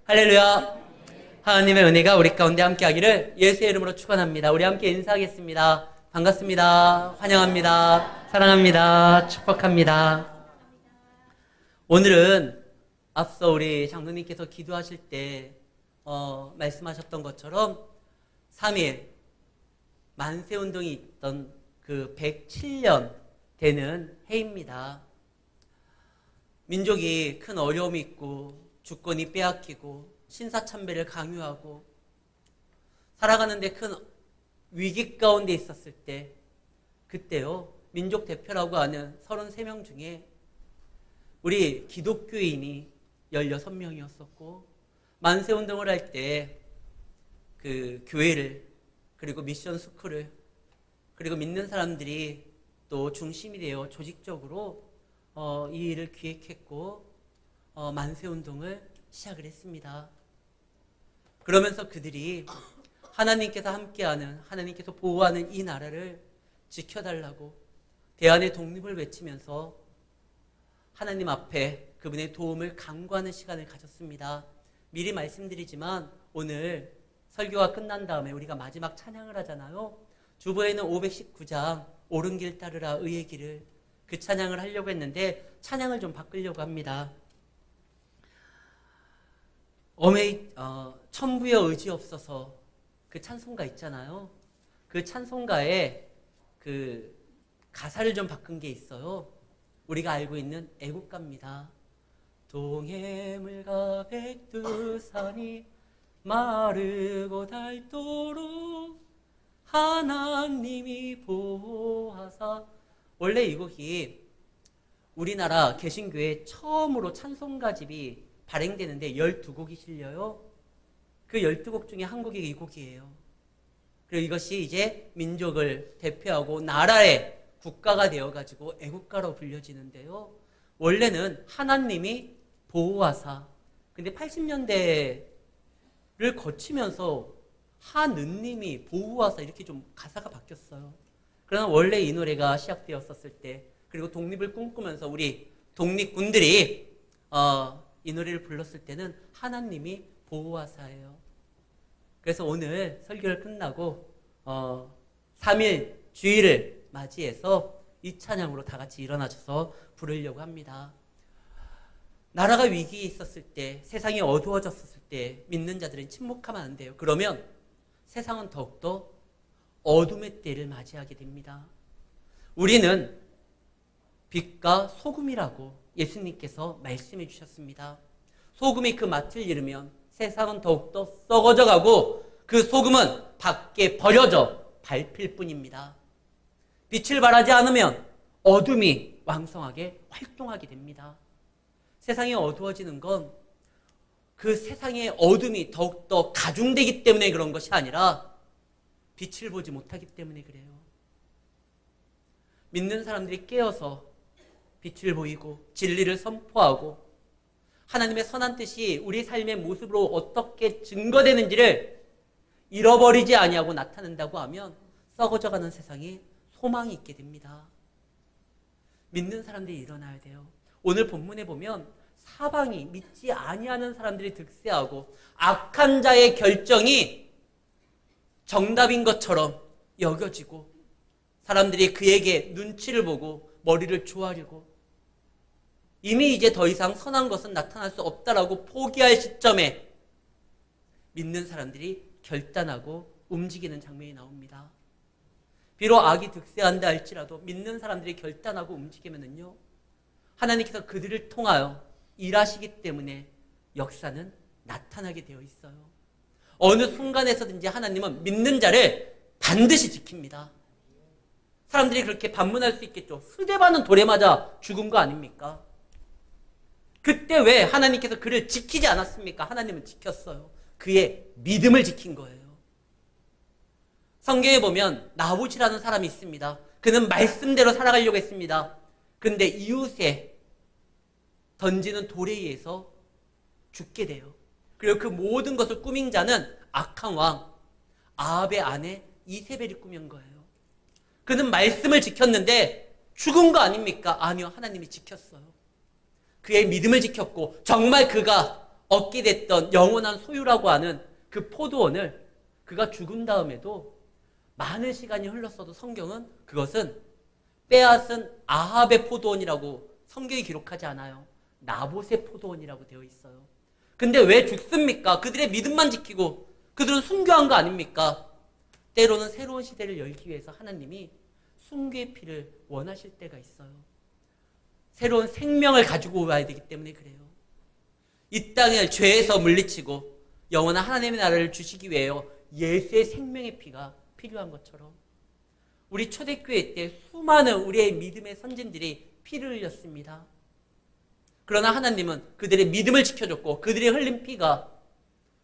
할렐루야. 하나님의 은혜가 우리 가운데 함께하기를 예수의 이름으로 축원합니다. 우리 함께 인사하겠습니다. 반갑습니다. 환영합니다. 사랑합니다. 축복합니다. 오늘은 앞서 우리 장로님께서 기도하실 때 말씀하셨던 것처럼 3일 만세운동이 있던 그 107년 되는 해입니다. 민족이 큰 어려움이 있고 주권이 빼앗기고 신사참배를 강요하고 살아가는데 큰 위기 가운데 있었을 때, 그때요 민족 대표라고 하는 33명 중에 우리 기독교인이 16명이었었고, 만세운동을 할 때 그 교회를, 그리고 미션 스쿨을, 그리고 믿는 사람들이 또 중심이 되어 조직적으로 이 일을 기획했고 만세운동을 시작을 했습니다. 그러면서 그들이 하나님께서 함께하는, 하나님께서 보호하는 이 나라를 지켜달라고 대안의 독립을 외치면서 하나님 앞에 그분의 도움을 간구하는 시간을 가졌습니다. 미리 말씀드리지만 오늘 설교가 끝난 다음에 우리가 마지막 찬양을 하잖아요. 주보에는 519장 옳은 길 따르라 의의 길을, 그 찬양을 하려고 했는데 찬양을 좀 바꾸려고 합니다. 천부의 의지 없어서 그 찬송가 있잖아요. 그 찬송가에 그 가사를 좀 바꾼 게 있어요. 우리가 알고 있는 애국가입니다. 동해물과 백두산이 마르고 닳도록 하나님이 보호하사. 원래 이 곡이 우리나라 개신교에 처음으로 찬송가집이 발행되는데 12곡이 실려요. 그 12곡 중에 한 곡이 이 곡이에요. 그리고 이것이 이제 민족을 대표하고 나라의 국가가 되어가지고 애국가로 불려지는데요. 원래는 하나님이 보호하사, 근데 80년대를 거치면서 하느님이 보호하사 이렇게 좀 가사가 바뀌었어요. 그러나 원래 이 노래가 시작되었었을 때, 그리고 독립을 꿈꾸면서 우리 독립군들이 이 노래를 불렀을 때는 하나님이 보호하사예요. 그래서 오늘 설교를 끝나고 3일 주일을 맞이해서 이 찬양으로 다 같이 일어나셔서 부르려고 합니다. 나라가 위기에 있었을 때, 세상이 어두워졌을 때 믿는 자들은 침묵하면 안 돼요. 그러면 세상은 더욱더 어둠의 때를 맞이하게 됩니다. 우리는 빛과 소금이라고 예수님께서 말씀해 주셨습니다. 소금이 그 맛을 잃으면 세상은 더욱더 썩어져 가고 그 소금은 밖에 버려져 밟힐 뿐입니다. 빛을 발하지 않으면 어둠이 왕성하게 활동하게 됩니다. 세상이 어두워지는 건 그 세상의 어둠이 더욱더 가중되기 때문에 그런 것이 아니라 빛을 보지 못하기 때문에 그래요. 믿는 사람들이 깨어서 빛을 보이고 진리를 선포하고 하나님의 선한 뜻이 우리 삶의 모습으로 어떻게 증거되는지를 잃어버리지 아니하고 나타낸다고 하면 썩어져가는 세상에 소망이 있게 됩니다. 믿는 사람들이 일어나야 돼요. 오늘 본문에 보면 사방이 믿지 아니하는 사람들이 득세하고 악한 자의 결정이 정답인 것처럼 여겨지고 사람들이 그에게 눈치를 보고 머리를 조아리고 이미 이제 더 이상 선한 것은 나타날 수 없다라고 포기할 시점에 믿는 사람들이 결단하고 움직이는 장면이 나옵니다. 비록 악이 득세한다 할지라도 믿는 사람들이 결단하고 움직이면은요, 하나님께서 그들을 통하여 일하시기 때문에 역사는 나타나게 되어 있어요. 어느 순간에서든지 하나님은 믿는 자를 반드시 지킵니다. 사람들이 그렇게 반문할 수 있겠죠. 스데반은 돌에 맞아 죽은 거 아닙니까? 그때 왜 하나님께서 그를 지키지 않았습니까? 하나님은 지켰어요. 그의 믿음을 지킨 거예요. 성경에 보면 나봇이라는 사람이 있습니다. 그는 말씀대로 살아가려고 했습니다. 그런데 이웃에 던지는 돌에 의해서 죽게 돼요. 그리고 그 모든 것을 꾸민 자는 악한 왕 아합의 아내 이세벨이 꾸민 거예요. 그는 말씀을 지켰는데 죽은 거 아닙니까? 아니요, 하나님이 지켰어요. 그의 믿음을 지켰고 정말 그가 얻게 됐던 영원한 소유라고 하는 그 포도원을 그가 죽은 다음에도 많은 시간이 흘렀어도 성경은 그것은 빼앗은 아합의 포도원이라고 성경이 기록하지 않아요. 나봇의 포도원이라고 되어 있어요. 근데 왜 죽습니까? 그들의 믿음만 지키고 그들은 순교한 거 아닙니까? 때로는 새로운 시대를 열기 위해서 하나님이 순교의 피를 원하실 때가 있어요. 새로운 생명을 가지고 와야 되기 때문에 그래요. 이 땅을 죄에서 물리치고 영원한 하나님의 나라를 주시기 위해요. 예수의 생명의 피가 필요한 것처럼 우리 초대교회 때 수많은 우리의 믿음의 선진들이 피를 흘렸습니다. 그러나 하나님은 그들의 믿음을 지켜줬고 그들의 흘린 피가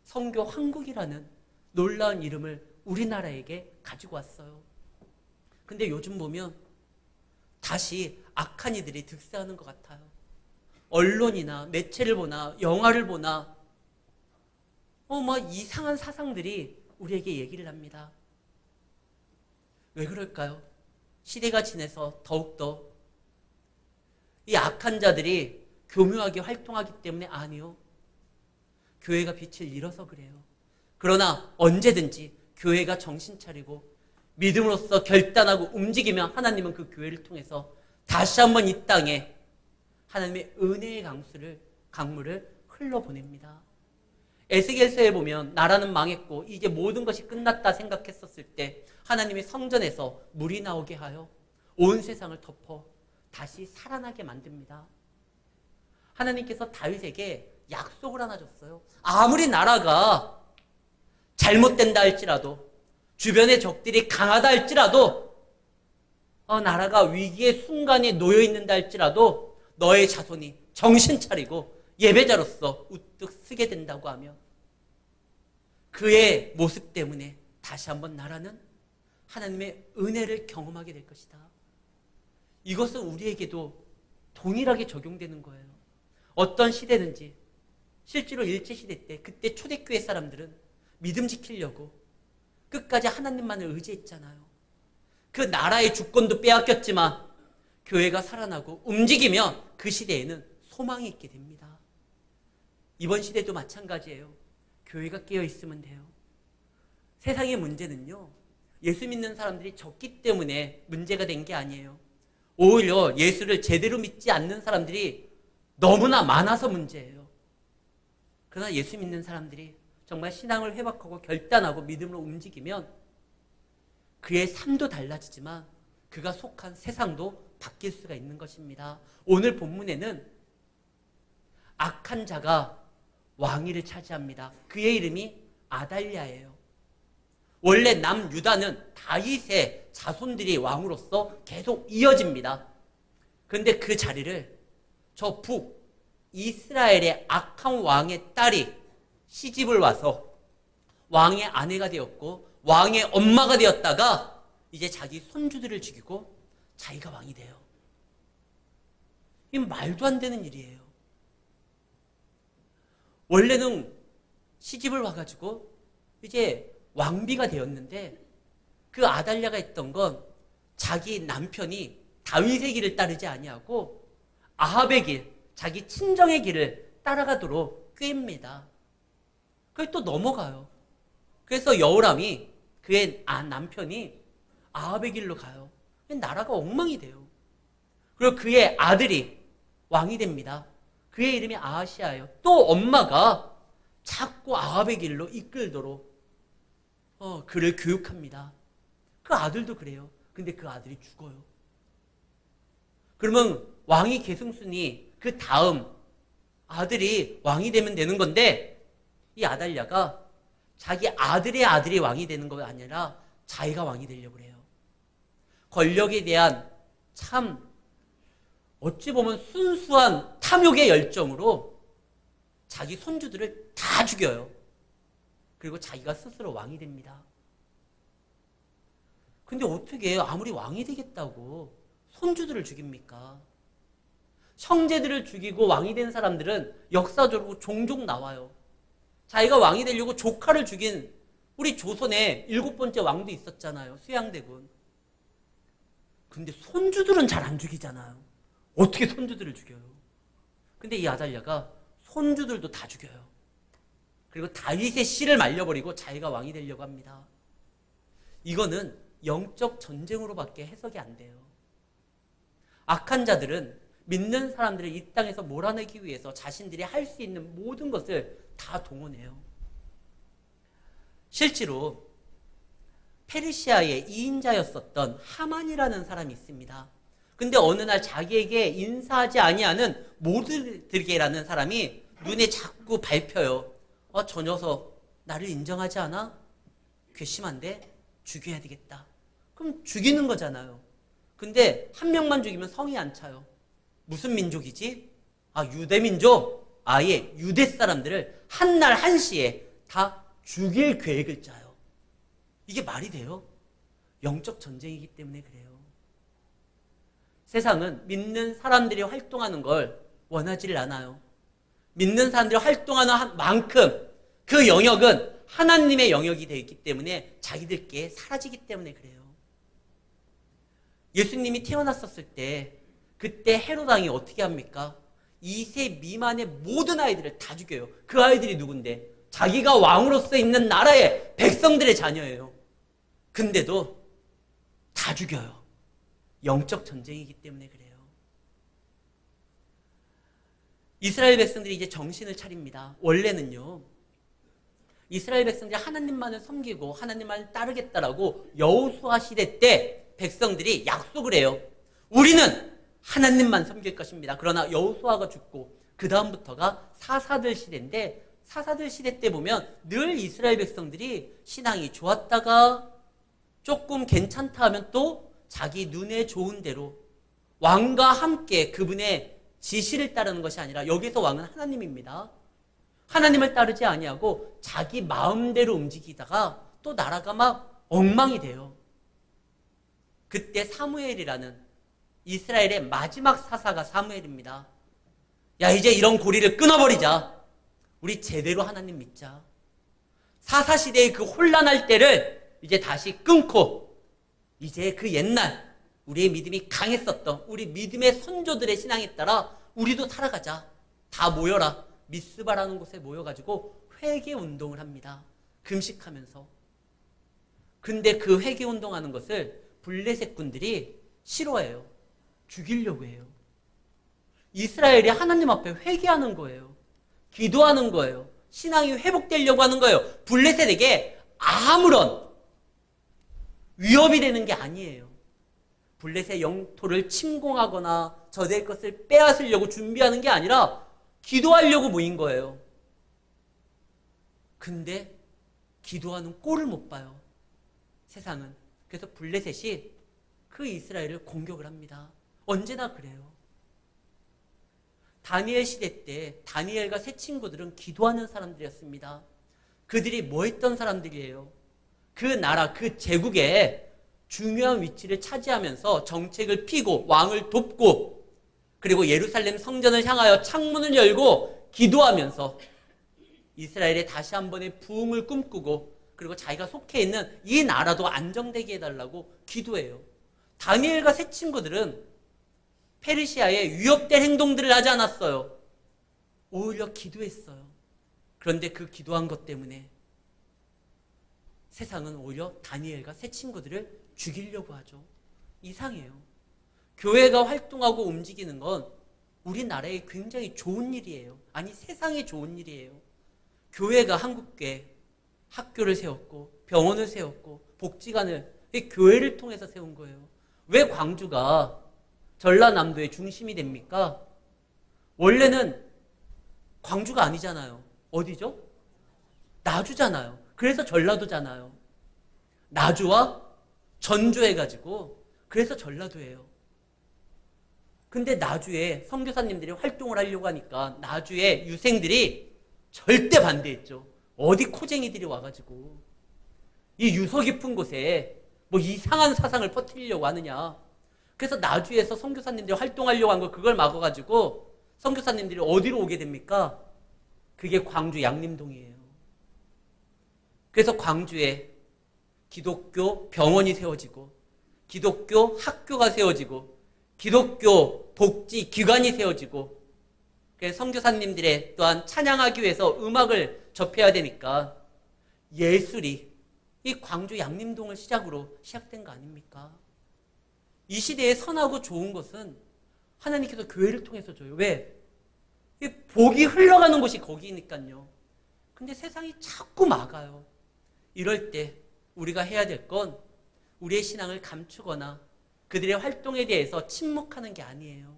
성교 한국이라는 놀라운 이름을 우리나라에게 가지고 왔어요. 근데 요즘 보면 다시 악한 이들이 득세하는 것 같아요. 언론이나 매체를 보나 영화를 보나 이상한 사상들이 우리에게 얘기를 합니다. 왜 그럴까요? 시대가 지나서 더욱더 이 악한 자들이 교묘하게 활동하기 때문에 아니요. 교회가 빛을 잃어서 그래요. 그러나 언제든지 교회가 정신 차리고 믿음으로써 결단하고 움직이면 하나님은 그 교회를 통해서 다시 한번 이 땅에 하나님의 은혜의 강물을 흘러보냅니다. 에스겔서에 보면 나라는 망했고 이제 모든 것이 끝났다 생각했었을 때 하나님이 성전에서 물이 나오게 하여 온 세상을 덮어 다시 살아나게 만듭니다. 하나님께서 다윗에게 약속을 하나 줬어요. 아무리 나라가 잘못된다 할지라도 주변의 적들이 강하다 할지라도 나라가 위기의 순간에 놓여 있는다 할지라도 너의 자손이 정신 차리고 예배자로서 우뚝 서게 된다고 하며 그의 모습 때문에 다시 한번 나라는 하나님의 은혜를 경험하게 될 것이다. 이것은 우리에게도 동일하게 적용되는 거예요. 어떤 시대든지 실제로 일제시대 때 그때 초대교회 사람들은 믿음 지키려고 끝까지 하나님만을 의지했잖아요. 그 나라의 주권도 빼앗겼지만 교회가 살아나고 움직이면 그 시대에는 소망이 있게 됩니다. 이번 시대도 마찬가지예요. 교회가 깨어있으면 돼요. 세상의 문제는요, 예수 믿는 사람들이 적기 때문에 문제가 된 게 아니에요. 오히려 예수를 제대로 믿지 않는 사람들이 너무나 많아서 문제예요. 그러나 예수 믿는 사람들이 정말 신앙을 회복하고 결단하고 믿음으로 움직이면 그의 삶도 달라지지만 그가 속한 세상도 바뀔 수가 있는 것입니다. 오늘 본문에는 악한 자가 왕위를 차지합니다. 그의 이름이 아달랴예요. 원래 남유다는 다윗의 자손들이 왕으로서 계속 이어집니다. 그런데 그 자리를 저 이스라엘의 악한 왕의 딸이 시집을 와서 왕의 아내가 되었고 왕의 엄마가 되었다가 이제 자기 손주들을 죽이고 자기가 왕이 돼요. 이건 말도 안 되는 일이에요. 원래는 시집을 와가지고 이제 왕비가 되었는데 그 아달랴가 했던 건 자기 남편이 다윗의 길을 따르지 아니하고 아합의 길, 자기 친정의 길을 따라가도록 꾀입니다. 그걸 또 넘어가요. 그래서 여호람이 그의 남편이 아합의 길로 가요. 나라가 엉망이 돼요. 그리고 그의 아들이 왕이 됩니다. 그의 이름이 아하시아예요. 또 엄마가 자꾸 아합의 길로 이끌도록 그를 교육합니다. 그 아들도 그래요. 근데 그 아들이 죽어요. 그러면 왕위 계승순이 그 다음 아들이 왕이 되면 되는 건데 이 아달랴가 자기 아들의 아들이 왕이 되는 거 아니라 자기가 왕이 되려고 해요. 권력에 대한 참 어찌 보면 순수한 탐욕의 열정으로 자기 손주들을 다 죽여요. 그리고 자기가 스스로 왕이 됩니다. 근데 어떻게 아무리 왕이 되겠다고 손주들을 죽입니까? 형제들을 죽이고 왕이 된 사람들은 역사적으로 종종 나와요. 자기가 왕이 되려고 조카를 죽인 우리 조선에 7번째 왕도 있었잖아요. 수양대군. 근데 손주들은 잘 안 죽이잖아요. 어떻게 손주들을 죽여요? 근데 이 아달랴가 손주들도 다 죽여요. 그리고 다윗의 씨를 말려버리고 자기가 왕이 되려고 합니다. 이거는 영적 전쟁으로밖에 해석이 안 돼요. 악한 자들은 믿는 사람들을 이 땅에서 몰아내기 위해서 자신들이 할 수 있는 모든 것을 다 동원해요. 실제로 페르시아의 2인자였었던 하만이라는 사람이 있습니다. 근데 어느 날 자기에게 인사하지 아니하는 모르드게라는 사람이 눈에 자꾸 밟혀요. 저 녀석 나를 인정하지 않아? 괘씸한데 죽여야 되겠다. 그럼 죽이는 거잖아요. 근데 한 명만 죽이면 성이 안 차요. 무슨 민족이지? 유대민족. 아예 유대 사람들을 한날 한시에 다 죽일 계획을 짜요. 이게 말이 돼요? 영적 전쟁이기 때문에 그래요. 세상은 믿는 사람들이 활동하는 걸 원하지를 않아요. 믿는 사람들이 활동하는 만큼 그 영역은 하나님의 영역이 되어 있기 때문에 자기들께 사라지기 때문에 그래요. 예수님이 태어났었을 때 그때 헤롯 왕이 어떻게 합니까? 2세 미만의 모든 아이들을 다 죽여요. 그 아이들이 누군데? 자기가 왕으로서 있는 나라의 백성들의 자녀예요. 근데도 다 죽여요. 영적 전쟁이기 때문에 그래요. 이스라엘 백성들이 이제 정신을 차립니다. 원래는요, 이스라엘 백성들이 하나님만을 섬기고 하나님만을 따르겠다라고 여호수아 시대 때 백성들이 약속을 해요. 우리는 하나님만 섬길 것입니다. 그러나 여호수아가 죽고 그 다음부터가 사사들 시대인데, 사사들 시대 때 보면 늘 이스라엘 백성들이 신앙이 좋았다가 조금 괜찮다 하면 또 자기 눈에 좋은 대로 왕과 함께 그분의 지시를 따르는 것이 아니라, 여기서 왕은 하나님입니다. 하나님을 따르지 아니하고 자기 마음대로 움직이다가 또 나라가 막 엉망이 돼요. 그때 사무엘이라는 이스라엘의 마지막 사사가 사무엘입니다. 야, 이제 이런 고리를 끊어버리자. 우리 제대로 하나님 믿자. 사사시대의 그 혼란할 때를 이제 다시 끊고, 이제 그 옛날 우리의 믿음이 강했었던 우리 믿음의 선조들의 신앙에 따라 우리도 살아가자. 다 모여라. 미스바라는 곳에 모여가지고 회개 운동을 합니다. 금식하면서. 근데 그 회개 운동하는 것을 블레셋 군들이 싫어해요. 죽이려고 해요. 이스라엘이 하나님 앞에 회개하는 거예요. 기도하는 거예요. 신앙이 회복되려고 하는 거예요. 블레셋에게 아무런 위협이 되는 게 아니에요. 블레셋 영토를 침공하거나 저들의 것을 빼앗으려고 준비하는 게 아니라 기도하려고 모인 거예요. 근데 기도하는 꼴을 못 봐요. 세상은. 그래서 블레셋이 그 이스라엘을 공격을 합니다. 언제나 그래요. 다니엘 시대 때 다니엘과 세 친구들은 기도하는 사람들이었습니다. 그들이 뭐 했던 사람들이에요? 그 나라, 그 제국에 중요한 위치를 차지하면서 정책을 피고 왕을 돕고, 그리고 예루살렘 성전을 향하여 창문을 열고 기도하면서 이스라엘의 다시 한 번의 부흥을 꿈꾸고, 그리고 자기가 속해 있는 이 나라도 안정되게 해달라고 기도해요. 다니엘과 세 친구들은 페르시아에 위협된 행동들을 하지 않았어요. 오히려 기도했어요. 그런데 그 기도한 것 때문에 세상은 오히려 다니엘과 세 친구들을 죽이려고 하죠. 이상해요. 교회가 활동하고 움직이는 건 우리나라에 굉장히 좋은 일이에요. 아니, 세상에 좋은 일이에요. 교회가 한국교회 학교를 세웠고 병원을 세웠고 복지관을 교회를 통해서 세운 거예요. 왜 광주가 전라남도의 중심이 됩니까? 원래는 광주가 아니잖아요. 어디죠? 나주잖아요. 그래서 전라도잖아요. 나주와 전주해가지고 그래서 전라도예요. 근데 나주에 선교사님들이 활동을 하려고 하니까 나주의 유생들이 절대 반대했죠. 어디 코쟁이들이 와가지고 이 유서 깊은 곳에 뭐 이상한 사상을 퍼뜨리려고 하느냐. 그래서 나주에서 선교사님들이 활동하려고 한 거, 그걸 막아가지고 선교사님들이 어디로 오게 됩니까? 그게 광주 양림동이에요. 그래서 광주에 기독교 병원이 세워지고 기독교 학교가 세워지고 기독교 복지 기관이 세워지고, 그래서 선교사님들의 또한 찬양하기 위해서 음악을 접해야 되니까 예술이 이 광주 양림동을 시작으로 시작된 거 아닙니까? 이 시대에 선하고 좋은 것은 하나님께서 교회를 통해서 줘요. 왜? 이 복이 흘러가는 곳이 거기니까요. 근데 세상이 자꾸 막아요. 이럴 때 우리가 해야 될 건 우리의 신앙을 감추거나 그들의 활동에 대해서 침묵하는 게 아니에요.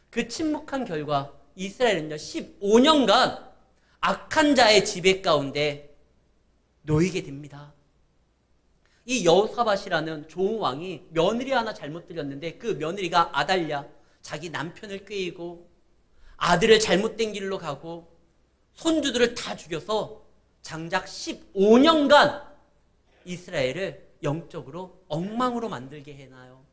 그 침묵한 결과 이스라엘은요 15년간 악한 자의 지배 가운데 놓이게 됩니다. 이 여호사밧이라는 좋은 왕이 며느리 하나 잘못 들였는데 그 며느리가 아달랴, 자기 남편을 꾀이고 아들을 잘못된 길로 가고 손주들을 다 죽여서 장작 15년간 이스라엘을 영적으로 엉망으로 만들게 해놔요.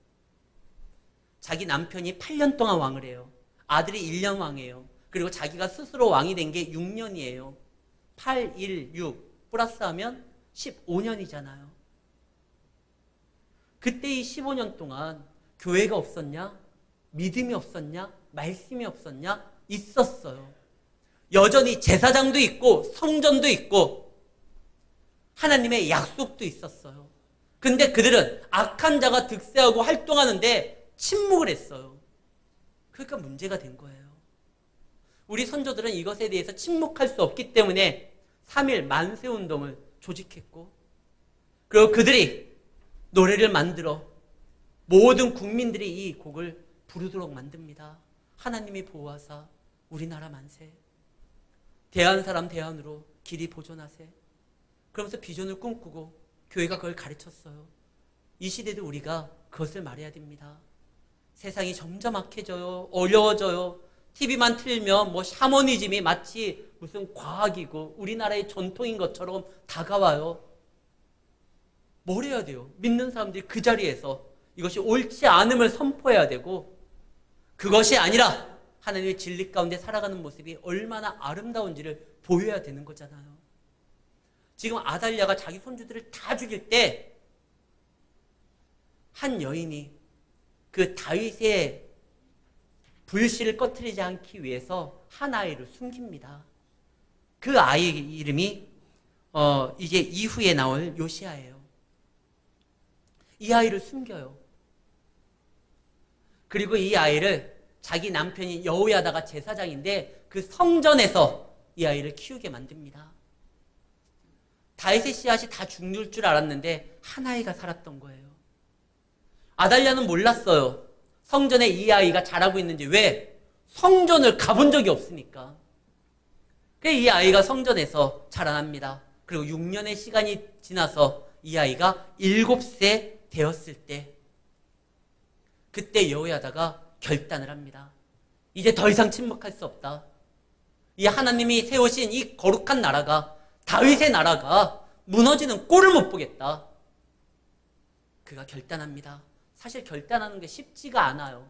자기 남편이 8년 동안 왕을 해요. 아들이 1년 왕이에요. 그리고 자기가 스스로 왕이 된 게 6년이에요. 8, 1, 6 플러스하면 15년이잖아요. 그때 이 15년 동안 교회가 없었냐? 믿음이 없었냐? 말씀이 없었냐? 있었어요. 여전히 제사장도 있고 성전도 있고 하나님의 약속도 있었어요. 근데 그들은 악한 자가 득세하고 활동하는데 침묵을 했어요. 그러니까 문제가 된 거예요. 우리 선조들은 이것에 대해서 침묵할 수 없기 때문에 3.1 만세운동을 조직했고 그리고 그들이 노래를 만들어 모든 국민들이 이 곡을 부르도록 만듭니다. 하나님이 보호하사 우리나라 만세, 대한 사람 대한으로 길이 보존하세. 그러면서 비전을 꿈꾸고 교회가 그걸 가르쳤어요. 이 시대도 우리가 그것을 말해야 됩니다. 세상이 점점 악해져요. 어려워져요. TV만 틀면 뭐 샤머니즘이 마치 무슨 과학이고 우리나라의 전통인 것처럼 다가와요. 뭘 해야 돼요? 믿는 사람들이 그 자리에서 이것이 옳지 않음을 선포해야 되고 그것이 아니라 하나님의 진리 가운데 살아가는 모습이 얼마나 아름다운지를 보여야 되는 거잖아요. 지금 아달랴가 자기 손주들을 다 죽일 때 한 여인이 그 다윗의 불씨를 꺼트리지 않기 위해서 한 아이를 숨깁니다. 그 아이의 이름이 이게 이후에 나올 요시아예요. 이 아이를 숨겨요. 그리고 이 아이를 자기 남편이 여호야다가 제사장인데 그 성전에서 이 아이를 키우게 만듭니다. 다윗의 씨앗이 다 죽을 줄 알았는데 한 아이가 살았던 거예요. 아달랴는 몰랐어요. 성전에 이 아이가 자라고 있는지. 왜? 성전을 가본 적이 없으니까. 그래서 이 아이가 성전에서 자라납니다. 그리고 6년의 시간이 지나서 이 아이가 7세 되었을 때 그때 여호야다가 결단을 합니다. 이제 더 이상 침묵할 수 없다. 이 하나님이 세우신 이 거룩한 나라가 다윗의 나라가 무너지는 꼴을 못 보겠다. 그가 결단합니다. 사실 결단하는 게 쉽지가 않아요.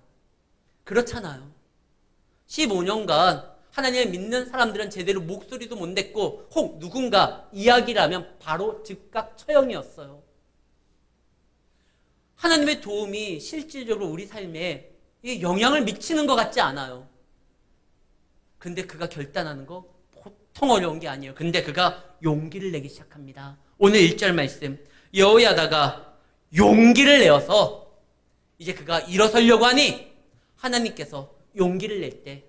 그렇잖아요. 15년간 하나님을 믿는 사람들은 제대로 목소리도 못 냈고 혹 누군가 이야기를 하면 바로 즉각 처형이었어요. 하나님의 도움이 실질적으로 우리 삶에 영향을 미치는 것 같지 않아요. 근데 그가 결단하는 거 보통 어려운 게 아니에요. 근데 그가 용기를 내기 시작합니다. 오늘 1절 말씀, 여호야다가 용기를 내어서 이제 그가 일어서려고 하니 하나님께서 용기를 낼 때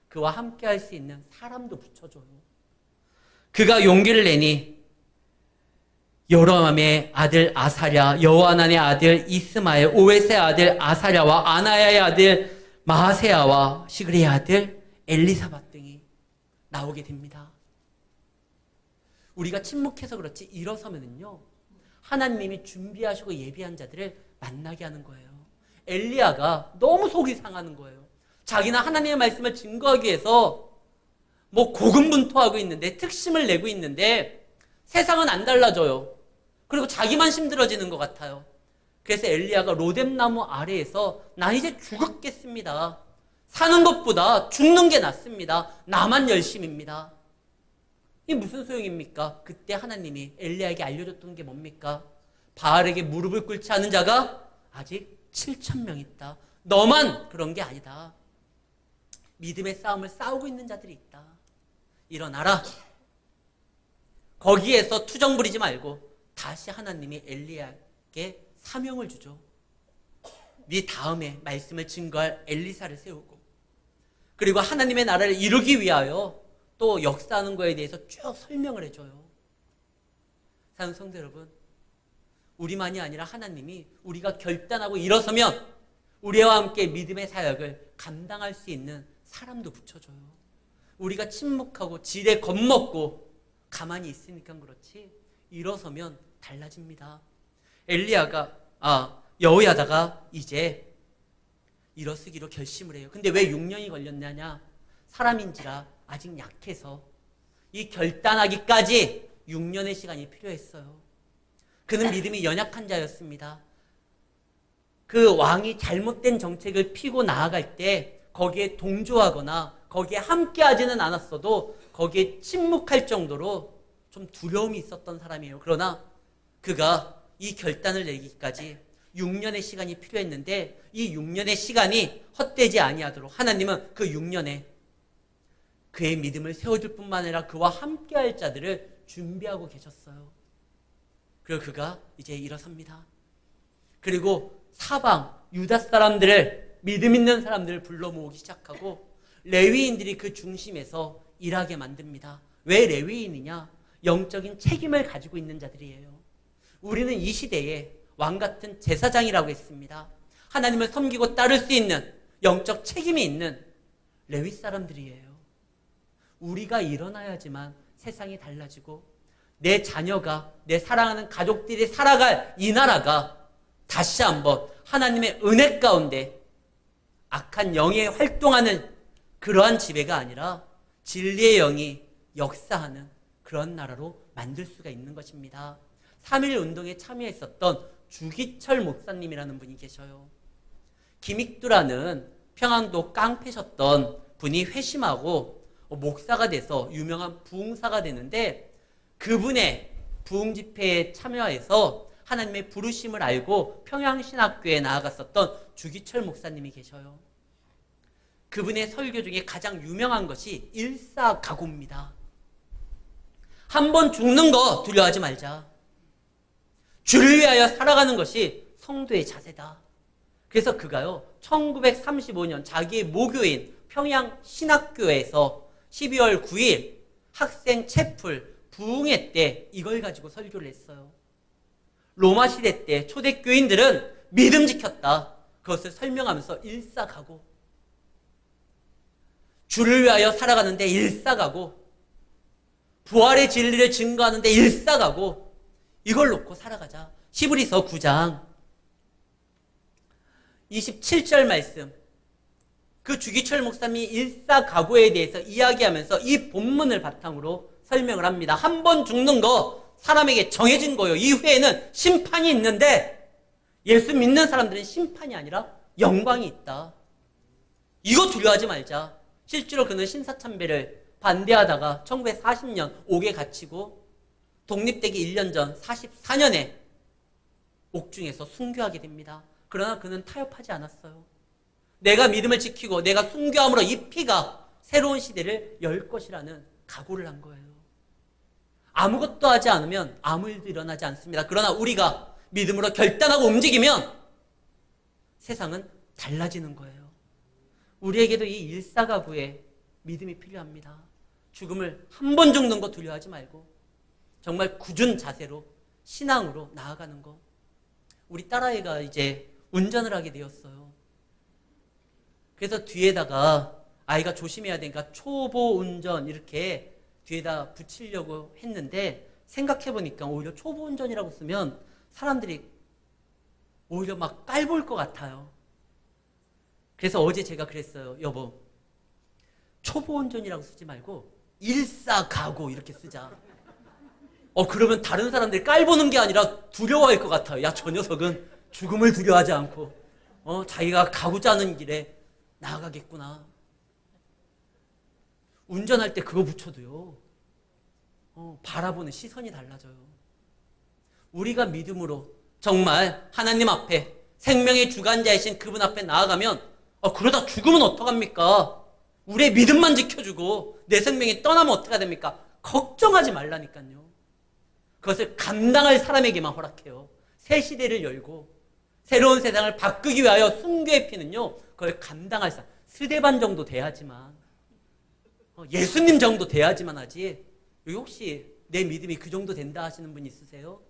그와 함께 할 수 있는 사람도 붙여줘요. 그가 용기를 내니 여로함의 아들 아사랴, 여호하난의 아들 이스마엘, 오벳의 아들 아사랴와 아나야의 아들 마하세야와 시그리의 아들 엘리사밧 등이 나오게 됩니다. 우리가 침묵해서 그렇지 일어서면은요 하나님이 준비하시고 예비한 자들을 만나게 하는 거예요. 엘리야가 너무 속이 상하는 거예요. 자기는 하나님의 말씀을 증거하기 위해서 뭐 고군분투하고 있는데 특심을 내고 있는데 세상은 안 달라져요. 그리고 자기만 힘들어지는 것 같아요. 그래서 엘리야가 로뎀나무 아래에서 난 이제 죽었겠습니다. 사는 것보다 죽는 게 낫습니다. 나만 열심입니다. 이게 무슨 소용입니까? 그때 하나님이 엘리야에게 알려줬던 게 뭡니까? 바알에게 무릎을 꿇지 않은 자가 아직 7,000명 있다. 너만 그런 게 아니다. 믿음의 싸움을 싸우고 있는 자들이 있다. 일어나라. 거기에서 투정 부리지 말고 다시 하나님이 엘리야에게 사명을 주죠. 네 다음에 말씀을 증거할 엘리사를 세우고, 그리고 하나님의 나라를 이루기 위하여 또 역사하는 거에 대해서 쭉 설명을 해줘요. 사랑하는 성도 여러분, 우리만이 아니라 하나님이 우리가 결단하고 일어서면 우리와 함께 믿음의 사역을 감당할 수 있는 사람도 붙여줘요. 우리가 침묵하고 지레 겁먹고 가만히 있으니까 그렇지, 일어서면 달라집니다. 여호야다가 이제 일어서기로 결심을 해요. 근데 왜 6년이 걸렸냐냐? 사람인지라 아직 약해서 이 결단하기까지 6년의 시간이 필요했어요. 그는 믿음이 연약한 자였습니다. 그 왕이 잘못된 정책을 피고 나아갈 때 거기에 동조하거나 거기에 함께하지는 않았어도 거기에 침묵할 정도로 좀 두려움이 있었던 사람이에요. 그러나 그가 이 결단을 내기까지 6년의 시간이 필요했는데 이 6년의 시간이 헛되지 아니하도록 하나님은 그 6년에 그의 믿음을 세워줄 뿐만 아니라 그와 함께할 자들을 준비하고 계셨어요. 그리고 그가 이제 일어섭니다. 그리고 사방 유다 사람들을, 믿음 있는 사람들을 불러 모으기 시작하고 레위인들이 그 중심에서 일하게 만듭니다. 왜 레위인이냐? 영적인 책임을 가지고 있는 자들이에요. 우리는 이 시대에 왕 같은 제사장이라고 했습니다. 하나님을 섬기고 따를 수 있는 영적 책임이 있는 레위 사람들이에요. 우리가 일어나야지만 세상이 달라지고 내 자녀가, 내 사랑하는 가족들이 살아갈 이 나라가 다시 한번 하나님의 은혜 가운데 악한 영이 활동하는 그러한 지배가 아니라 진리의 영이 역사하는 그런 나라로 만들 수가 있는 것입니다. 3.1 운동에 참여했었던 주기철 목사님이라는 분이 계셔요. 김익두라는 평안도 깡패셨던 분이 회심하고 목사가 돼서 유명한 부흥사가 되는데, 그분의 부흥 집회에 참여해서 하나님의 부르심을 알고 평양신학교에 나아갔었던 주기철 목사님이 계셔요. 그분의 설교 중에 가장 유명한 것이 일사각오입니다. 한 번 죽는 거 두려워하지 말자. 주를 위하여 살아가는 것이 성도의 자세다. 그래서 그가요, 1935년 자기의 모교인 평양신학교에서 12월 9일 학생 채플 부흥회 때 이걸 가지고 설교를 했어요. 로마 시대 때 초대교인들은 믿음 지켰다. 그것을 설명하면서 일사각오. 주를 위하여 살아가는데 일사각오. 부활의 진리를 증거하는데 일사각오. 이걸 놓고 살아가자. 히브리서 9장 27절 말씀. 그 주기철 목사님이 일사각오에 대해서 이야기하면서 이 본문을 바탕으로 설명을 합니다. 한 번 죽는 거 사람에게 정해진 거예요. 이후에는 심판이 있는데 예수 믿는 사람들은 심판이 아니라 영광이 있다. 이거 두려워하지 말자. 실제로 그는 신사참배를 반대하다가 1940년 옥에 갇히고 독립되기 1년 전 44년에 옥중에서 순교하게 됩니다. 그러나 그는 타협하지 않았어요. 내가 믿음을 지키고 내가 순교함으로 이 피가 새로운 시대를 열 것이라는 각오를 한 거예요. 아무것도 하지 않으면 아무 일도 일어나지 않습니다. 그러나 우리가 믿음으로 결단하고 움직이면 세상은 달라지는 거예요. 우리에게도 이 일사각오의 믿음이 필요합니다. 죽음을 한 번 죽는 거 두려워하지 말고 정말 굳은 자세로 신앙으로 나아가는 거. 우리 딸아이가 이제 운전을 하게 되었어요. 그래서 뒤에다가 아이가 조심해야 되니까 초보 운전 이렇게 뒤에다 붙이려고 했는데, 생각해보니까 오히려 초보 운전이라고 쓰면 사람들이 오히려 막 깔볼 것 같아요. 그래서 어제 제가 그랬어요. 여보, 초보 운전이라고 쓰지 말고 일사각오 이렇게 쓰자. 그러면 다른 사람들이 깔보는 게 아니라 두려워할 것 같아요. 야, 저 녀석은 죽음을 두려워하지 않고 자기가 가고자 하는 길에 나아가겠구나. 운전할 때 그거 붙여도요, 바라보는 시선이 달라져요. 우리가 믿음으로 정말 하나님 앞에 생명의 주관자이신 그분 앞에 나아가면 그러다 죽으면 어떡합니까? 우리의 믿음만 지켜주고 내 생명이 떠나면 어떡해야 됩니까? 걱정하지 말라니까요. 그것을 감당할 사람에게만 허락해요. 새 시대를 열고 새로운 세상을 바꾸기 위하여 순교의 피는요, 그걸 감당할 사람, 스데반 정도 돼야지만, 예수님 정도 돼야지만 하지. 여기 혹시 내 믿음이 그 정도 된다 하시는 분 있으세요?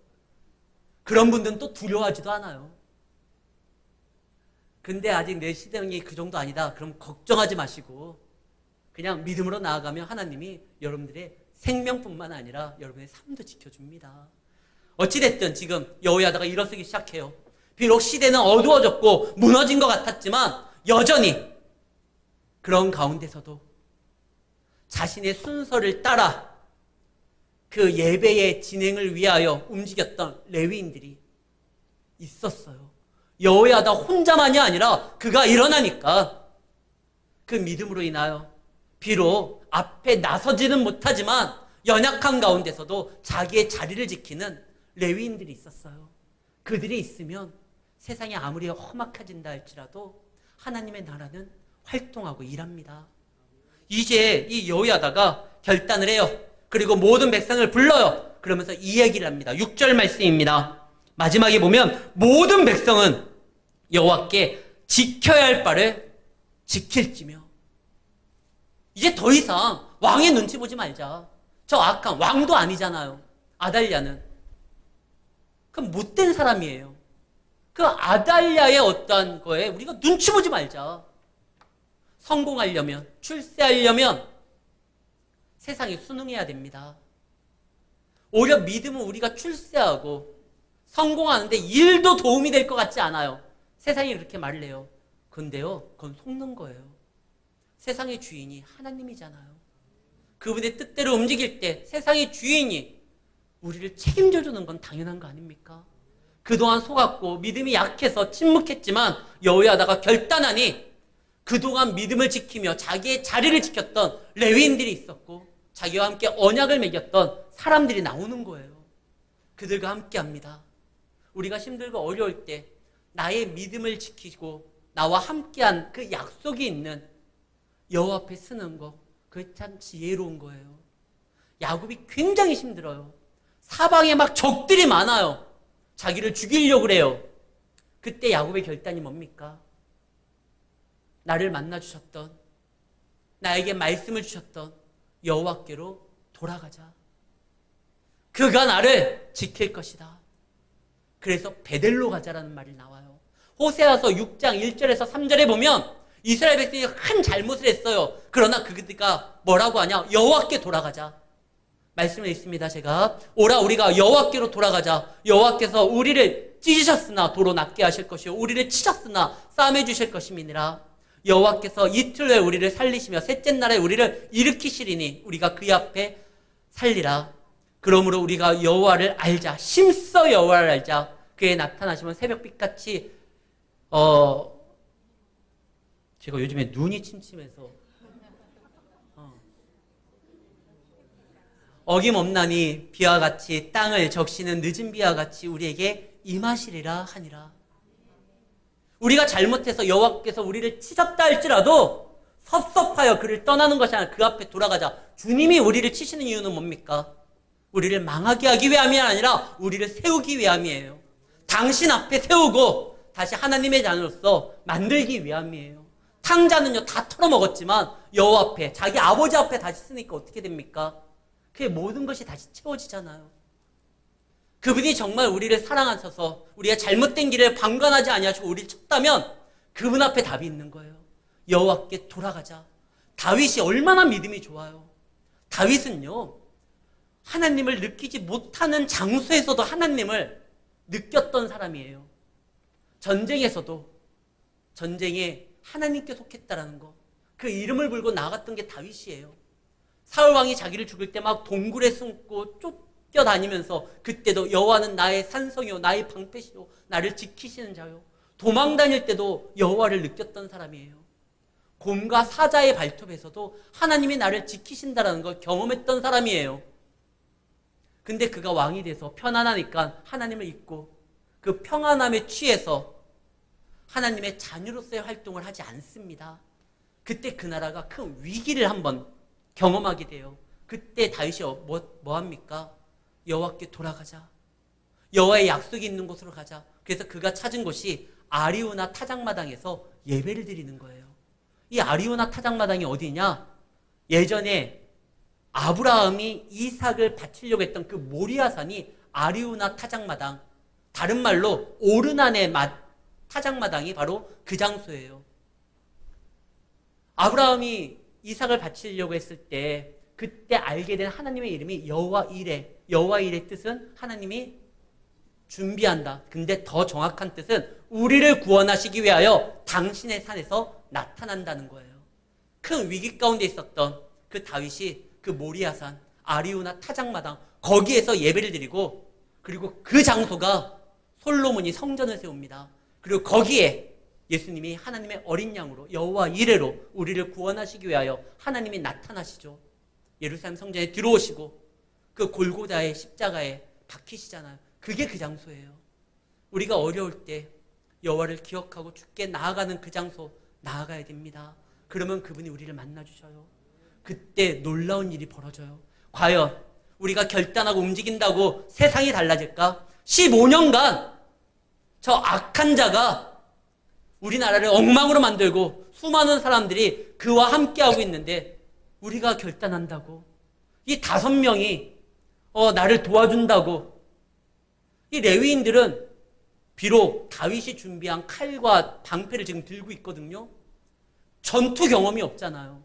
그런 분들은 또 두려워하지도 않아요. 근데 아직 내 시대는 그 정도 아니다. 그럼 걱정하지 마시고 그냥 믿음으로 나아가면 하나님이 여러분들의 생명뿐만 아니라 여러분의 삶도 지켜줍니다. 어찌됐든 지금 여호야다가 일어서기 시작해요. 비록 시대는 어두워졌고 무너진 것 같았지만 여전히 그런 가운데서도 자신의 순서를 따라 그 예배의 진행을 위하여 움직였던 레위인들이 있었어요. 여호야다 혼자만이 아니라 그가 일어나니까 그 믿음으로 인하여 비록 앞에 나서지는 못하지만 연약한 가운데서도 자기의 자리를 지키는 레위인들이 있었어요. 그들이 있으면 세상이 아무리 험악해진다 할지라도 하나님의 나라는 활동하고 일합니다. 이제 이 여호야다가 결단을 해요. 그리고 모든 백성을 불러요. 그러면서 이 얘기를 합니다. 6절 말씀입니다. 마지막에 보면 모든 백성은 여호와께 지켜야 할 바를 지킬지며. 이제 더 이상 왕의 눈치 보지 말자. 저 악한 왕도 아니잖아요. 아달랴는. 그럼 못된 사람이에요. 그 아달랴의 어떠한 거에 우리가 눈치 보지 말자. 성공하려면, 출세하려면 세상에 순응해야 됩니다. 오히려 믿음은 우리가 출세하고 성공하는데 일도 도움이 될 것 같지 않아요. 세상이 그렇게 말을 해요. 근데요, 그건 속는 거예요. 세상의 주인이 하나님이잖아요. 그분의 뜻대로 움직일 때 세상의 주인이 우리를 책임져 주는 건 당연한 거 아닙니까? 그동안 속았고 믿음이 약해서 침묵했지만 여호야다가 결단하니 그동안 믿음을 지키며 자기의 자리를 지켰던 레위인들이 있었고 자기와 함께 언약을 맺었던 사람들이 나오는 거예요. 그들과 함께 합니다. 우리가 힘들고 어려울 때 나의 믿음을 지키고 나와 함께한 그 약속이 있는 여호와 앞에 쓰는 거, 그게 참 지혜로운 거예요. 야곱이 굉장히 힘들어요. 사방에 막 적들이 많아요. 자기를 죽이려고 그래요. 그때 야곱의 결단이 뭡니까? 나를 만나 주셨던, 나에게 말씀을 주셨던 여호와께로 돌아가자. 그가 나를 지킬 것이다. 그래서 베델로 가자라는 말이 나와요. 호세아서 6장 1절에서 3절에 보면 이스라엘 백성이 큰 잘못을 했어요. 그러나 그가 뭐라고 하냐? 여호와께 돌아가자. 말씀을 읽습니다. 제가 오라 우리가 여호와께로 돌아가자. 여호와께서 우리를 찢으셨으나 도로 낫게 하실 것이요 우리를 치셨으나 싸매 주실 것임이니라. 여호와께서 이틀 후에 우리를 살리시며 셋째 날에 우리를 일으키시리니 우리가 그의 앞에 살리라. 그러므로 우리가 여호와를 알자. 심써 여호와를 알자. 그의 나타나시면 새벽빛같이 제가 요즘에 눈이 침침해서 어김없나니 비와 같이 땅을 적시는 늦은 비와 같이 우리에게 임하시리라 하니라. 우리가 잘못해서 여호와께서 우리를 치셨다 할지라도 섭섭하여 그를 떠나는 것이 아니라 그 앞에 돌아가자. 주님이 우리를 치시는 이유는 뭡니까? 우리를 망하게 하기 위함이 아니라 우리를 세우기 위함이에요. 당신 앞에 세우고 다시 하나님의 자녀로서 만들기 위함이에요. 탕자는요 다 털어먹었지만 여호와 앞에 자기 아버지 앞에 다시 쓰니까 어떻게 됩니까? 그의 모든 것이 다시 채워지잖아요. 그분이 정말 우리를 사랑하셔서 우리가 잘못된 길을 방관하지 아니하시고 우리를 쳤다면 그분 앞에 답이 있는 거예요. 여호와께 돌아가자. 다윗이 얼마나 믿음이 좋아요. 다윗은요 하나님을 느끼지 못하는 장소에서도 하나님을 느꼈던 사람이에요. 전쟁에서도 전쟁에 하나님께 속했다라는 거, 그 이름을 불고 나갔던 게 다윗이에요. 사울 왕이 자기를 죽일 때 막 동굴에 숨고 쫓겨다니면서 그때도 여호와는 나의 산성이요 나의 방패시요 나를 지키시는 자요. 도망 다닐 때도 여호와를 느꼈던 사람이에요. 곰과 사자의 발톱에서도 하나님이 나를 지키신다라는 걸 경험했던 사람이에요. 근데 그가 왕이 돼서 편안하니까 하나님을 잊고 그 평안함에 취해서 하나님의 자녀로서의 활동을 하지 않습니다. 그때 그 나라가 큰 위기를 한번 경험하게 돼요. 그때 다윗이 뭐 합니까? 여호와께 돌아가자. 여호와의 약속이 있는 곳으로 가자. 그래서 그가 찾은 곳이 아리우나 타작마당에서 예배를 드리는 거예요. 이 아리우나 타작마당이 어디냐? 예전에 아브라함이 이삭을 바치려고 했던 그 모리아산이 아리우나 타작마당, 다른 말로 오르난의 타작마당이 바로 그 장소예요. 아브라함이 이삭을 바치려고 했을 때 그때 알게 된 하나님의 이름이 여호와 이레. 여호와 이레의 뜻은 하나님이 준비한다. 근데 더 정확한 뜻은 우리를 구원하시기 위하여 당신의 산에서 나타난다는 거예요. 큰 위기 가운데 있었던 그 다윗이 그 모리아산, 아리우나 타작마당 거기에서 예배를 드리고, 그리고 그 장소가 솔로몬이 성전을 세웁니다. 그리고 거기에 예수님이 하나님의 어린 양으로 여호와 이레로 우리를 구원하시기 위하여 하나님이 나타나시죠. 예루살렘 성전에 들어오시고 그 골고다의 십자가에 박히시잖아요. 그게 그 장소예요. 우리가 어려울 때 여호와를 기억하고 주께 나아가는 그 장소 나아가야 됩니다. 그러면 그분이 우리를 만나주셔요. 그때 놀라운 일이 벌어져요. 과연 우리가 결단하고 움직인다고 세상이 달라질까? 15년간 저 악한 자가 우리나라를 엉망으로 만들고 수많은 사람들이 그와 함께하고 있는데 우리가 결단한다고, 이 5명이 나를 도와준다고, 이 레위인들은 비록 다윗이 준비한 칼과 방패를 지금 들고 있거든요. 전투 경험이 없잖아요.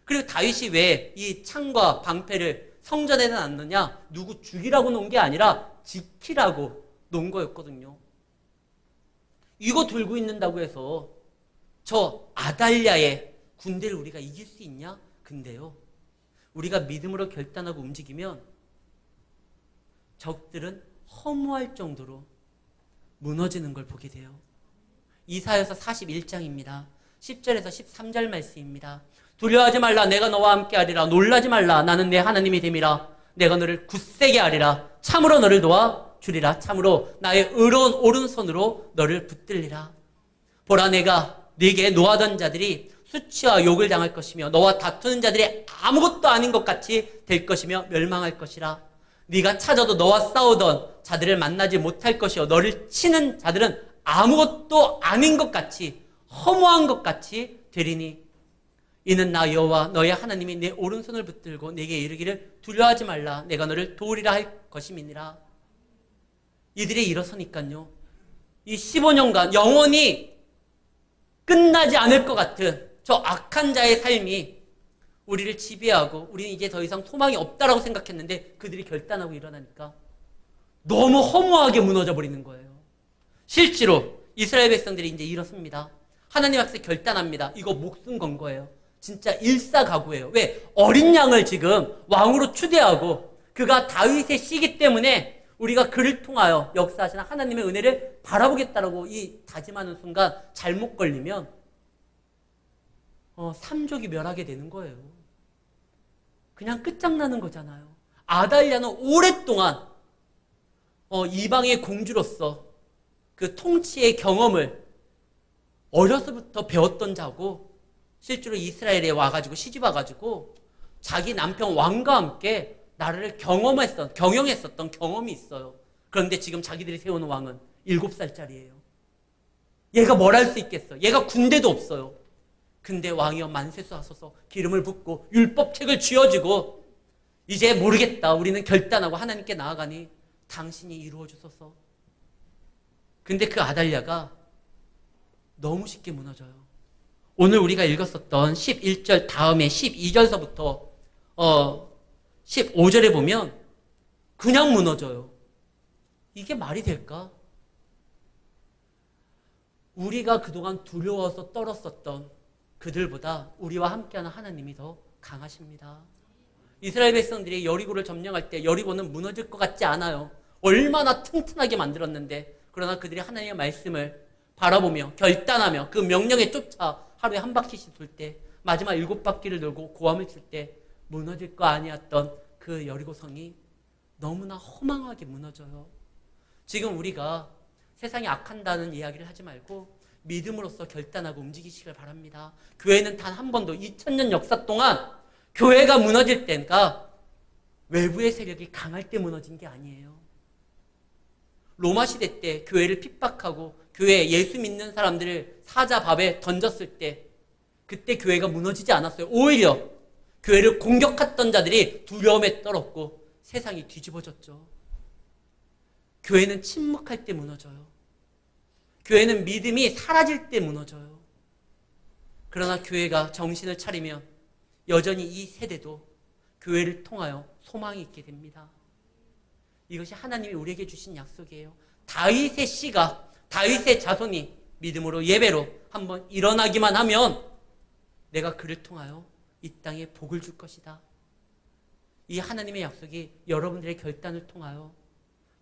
그리고 다윗이 왜 이 창과 방패를 성전에 놨느냐? 누구 죽이라고 놓은 게 아니라 지키라고 놓은 거였거든요. 이거 들고 있는다고 해서 저 아달랴의 군대를 우리가 이길 수 있냐? 근데요, 우리가 믿음으로 결단하고 움직이면 적들은 허무할 정도로 무너지는 걸 보게 돼요. 이사야서 41장입니다. 10절에서 13절 말씀입니다. 두려워하지 말라. 내가 너와 함께 하리라. 놀라지 말라. 나는 내 하나님이 됨이라. 내가 너를 굳세게 하리라. 참으로 너를 도와주리라. 참으로 나의 의로운 오른손으로 너를 붙들리라. 보라, 내가 네게 노하던 자들이 수치와 욕을 당할 것이며 너와 다투는 자들이 아무것도 아닌 것 같이 될 것이며 멸망할 것이라. 네가 찾아도 너와 싸우던 자들을 만나지 못할 것이요 너를 치는 자들은 아무것도 아닌 것 같이, 허무한 것 같이 되리니 이는 나 여호와 너의 하나님이 내 오른손을 붙들고 내게 이르기를 두려워하지 말라. 내가 너를 도우리라 할 것임이니라. 이들이 일어서니까요, 이 15년간 영원히 끝나지 않을 것 같은 저 악한 자의 삶이 우리를 지배하고 우리는 이제 더 이상 소망이 없다라고 생각했는데 그들이 결단하고 일어나니까 너무 허무하게 무너져 버리는 거예요. 실제로 이스라엘 백성들이 이제 일어섭니다. 하나님 앞에 결단합니다. 이거 목숨 건 거예요. 진짜 일사각오예요. 왜? 어린 양을 지금 왕으로 추대하고 그가 다윗의 씨기 때문에 우리가 그를 통하여 역사하시는 하나님의 은혜를 바라보겠다라고 이 다짐하는 순간 잘못 걸리면 삼족이 멸하게 되는 거예요. 그냥 끝장나는 거잖아요. 아달랴는 오랫동안 이방의 공주로서 그 통치의 경험을 어려서부터 배웠던 자고, 실제로 이스라엘에 와가지고 시집 와가지고 자기 남편 왕과 함께 나라를 경영했었던 경험이 있어요. 그런데 지금 자기들이 세우는 왕은 7살짜리예요. 얘가 뭘 할 수 있겠어? 얘가 군대도 없어요. 근데 왕이여 만세수 하소서 기름을 붓고 율법책을 쥐어주고 이제 모르겠다. 우리는 결단하고 하나님께 나아가니 당신이 이루어 주소서. 근데 그 아달랴가 너무 쉽게 무너져요. 오늘 우리가 읽었었던 11절 다음에 12절서부터 15절에 보면 그냥 무너져요. 이게 말이 될까? 우리가 그동안 두려워서 떨었었던 그들보다 우리와 함께하는 하나님이 더 강하십니다. 이스라엘 백성들이 여리고를 점령할 때 여리고는 무너질 것 같지 않아요. 얼마나 튼튼하게 만들었는데, 그러나 그들이 하나님의 말씀을 바라보며 결단하며 그 명령에 쫓아 하루에 한 바퀴씩 돌 때, 마지막 7바퀴를 돌고 고함을 칠 때 무너질 거 아니었던 그 여리고성이 너무나 허망하게 무너져요. 지금 우리가 세상이 악한다는 이야기를 하지 말고 믿음으로써 결단하고 움직이시길 바랍니다. 교회는 단 한 번도 2000년 역사 동안 교회가 무너질 때가 외부의 세력이 강할 때 무너진 게 아니에요. 로마 시대 때 교회를 핍박하고 교회에 예수 믿는 사람들을 사자밥에 던졌을 때 그때 교회가 무너지지 않았어요. 오히려 교회를 공격했던 자들이 두려움에 떨었고 세상이 뒤집어졌죠. 교회는 침묵할 때 무너져요. 교회는 믿음이 사라질 때 무너져요. 그러나 교회가 정신을 차리면 여전히 이 세대도 교회를 통하여 소망이 있게 됩니다. 이것이 하나님이 우리에게 주신 약속이에요. 다윗의 씨가, 다윗의 자손이 믿음으로 예배로 한번 일어나기만 하면 내가 그를 통하여 이 땅에 복을 줄 것이다. 이 하나님의 약속이 여러분들의 결단을 통하여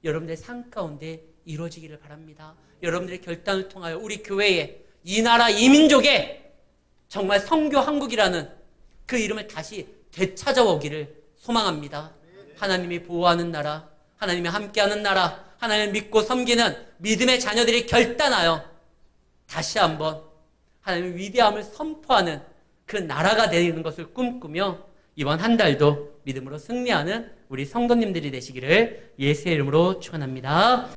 여러분들의 삶 가운데 이루어지기를 바랍니다. 여러분들의 결단을 통하여 우리 교회에 이 나라 이 민족에 정말 성교 한국이라는 그 이름을 다시 되찾아오기를 소망합니다. 하나님이 보호하는 나라, 하나님이 함께하는 나라, 하나님을 믿고 섬기는 믿음의 자녀들이 결단하여 다시 한번 하나님의 위대함을 선포하는 그 나라가 되는 것을 꿈꾸며 이번 한 달도 믿음으로 승리하는 우리 성도님들이 되시기를 예수의 이름으로 축원합니다.